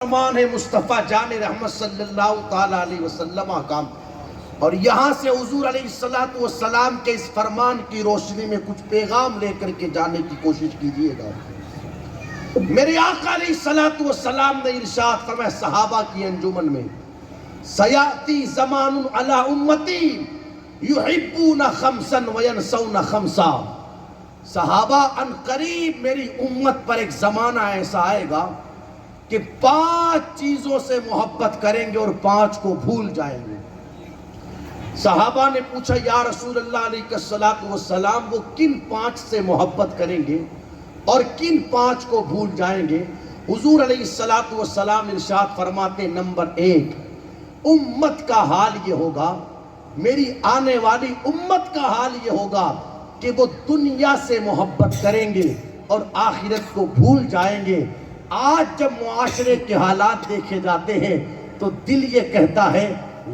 فرمان ہے مصطفیٰ جان رحمت صلی اللہ تعالیٰ علیہ وسلم کا، اور یہاں سے حضور علیہ السلام کے اس فرمان کی روشنی میں کچھ پیغام لے کر کے جانے کی کوشش کیجئے گا۔ میرے آقا علیہ السلام نے ارشاد فرمایا صحابہ کی انجمن میں، سیاتی زمان علی امتی یحبون خمسا وینسون خمسا۔ صحابہ ان قریب میری امت پر ایک زمانہ ایسا آئے گا کہ 5 چیزوں سے محبت کریں گے اور 5 کو بھول جائیں گے۔ صحابہ نے پوچھا یا رسول اللہ علیہ السلام، وہ کن 5 سے محبت کریں گے اور کن 5 کو بھول جائیں گے؟ حضور علیہ السلام ارشاد فرماتے نمبر 1، امت کا حال یہ ہوگا، میری آنے والی امت کا حال یہ ہوگا کہ وہ دنیا سے محبت کریں گے اور آخرت کو بھول جائیں گے۔ آج جب معاشرے کے حالات دیکھے جاتے ہیں تو دل یہ کہتا ہے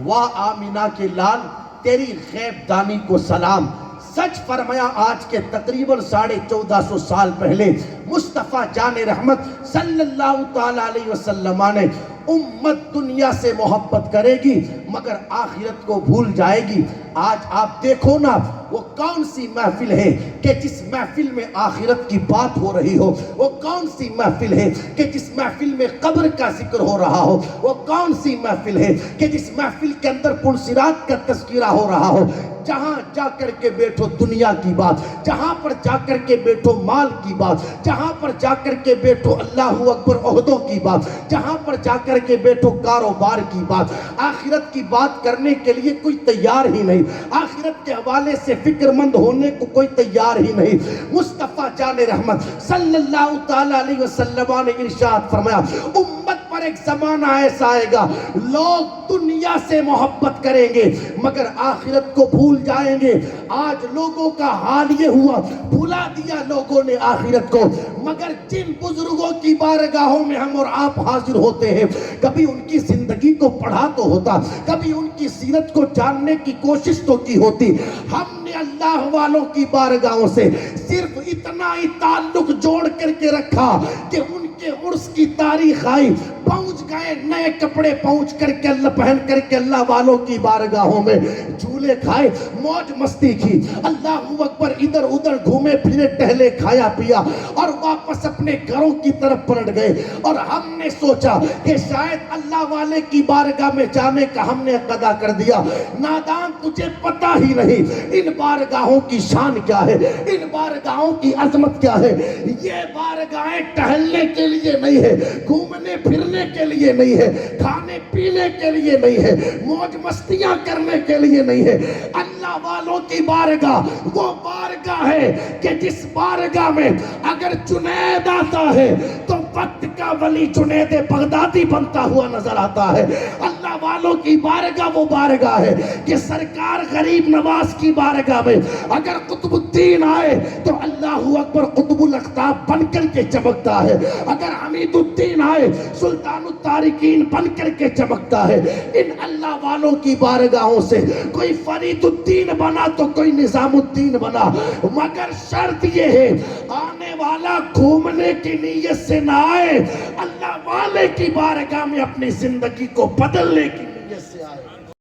واہ آمینہ کے لال تیری غیب دانی کو سلام۔ سچ فرمایا آج کے تقریباً 1450 سال پہلے مصطفیٰ جان رحمت صلی اللہ تعالیٰ علیہ وسلم نے امت دنیا سے محبت کرے گی مگر آخرت کو بھول جائے گی۔ آج آپ دیکھو نا وہ کون سی محفل ہے کہ جس محفل میں آخرت کی بات ہو رہی ہو، وہ کون سی محفل ہے کہ جس محفل میں قبر کا ذکر ہو رہا ہو، وہ کون سی محفل ہے کہ جس محفل کے اندر پلصراط کا تذکرہ ہو رہا ہو۔ جہاں جا کر کے بیٹھو دنیا کی بات، جہاں پر جا کر کے بیٹھو مال کی بات، جہاں پر جا کر کے بیٹھو اللہ اکبر عہدوں کی بات، جہاں پر جا کر کے بیٹھو کاروبار کی بات، آخرت کی بات کرنے کے لیے کوئی تیار ہی نہیں، آخرت کے حوالے سے فکر مند ہونے کو کوئی تیار ہی نہیں۔ مصطفیٰ جان رحمت صلی اللہ تعالیٰ علیہ وسلم نے ارشاد فرمایا امت پر ایک زمانہ ایسا آئے گا لوگ دنیا سے محبت کریں گے مگر آخرت کو بھول جائیں گے۔ آج لوگوں کا حال یہ ہوا، بھلا دیا لوگوں نے آخرت کو، مگر جن بزرگوں کی بارگاہوں میں ہم اور آپ حاضر ہوتے ہیں کبھی ان کی زندگی کو پڑھا تو ہوتا، کبھی ان کی سیرت کو جاننے کی کوشش تو کی ہوتی۔ ہم نے اللہ والوں کی بارگاہوں سے صرف اتنا ہی تعلق جوڑ کر کے رکھا کہ ان کے عرس کی تاریخ آئی، پہنچ گئے نئے کپڑے پہنچ کر کے اللہ پہن کر کے اللہ والوں کی بارگاہوں میں جھولے کھائے، موج مستی کی، اللہ اکبر، ادھر ادھر گھومے پھرے ٹہلے، کھایا پیا اور واپس اپنے گھروں کی طرف پلٹ گئے۔ اور ہم نے سوچا کہ شاید اللہ والے کی بارگاہ میں جانے کا ہم نے قضا کر دیا۔ نادان، تجھے پتہ ہی نہیں ان بارگاہوں کی شان کیا ہے، ان بارگاہوں کی عظمت کیا ہے۔ یہ بارگاہیں ٹہلنے کے لیے نہیں ہے، گھومنے پھرنے کے لیے نہیں ہے، کھانے پینے کے لیے نہیں ہے، موج مستیاں کرنے کے لیے نہیں ہے۔ اللہ والوں کی بارگاہ وہ بارگاہ ہے کہ جس بارگاہ میں اگر جنید آتا ہے تو وقت کا ولی جنید بغدادی بنتا ہوا نظر آتا ہے۔ اللہ والوں کی بارگاہ وہ بارگاہ ہے کہ سرکار غریب نواز کی بارگاہ میں اگر قطب الدین آئے تو اللہ اکبر قطب الاقطاب بن کر کے چمکتا ہے، اگر حمید الدین آئے سلطان التارکین بن کر کے چمکتا ہے۔ ان اللہ والوں کی بارگاہوں سے کوئی فرید الدین بنا تو کوئی نظام الدین بنا، مگر شرط یہ ہے آنے والا گھومنے کی نیت سے نہ آئے، اللہ والے کی بارگاہ میں اپنی زندگی کو بدلنے کی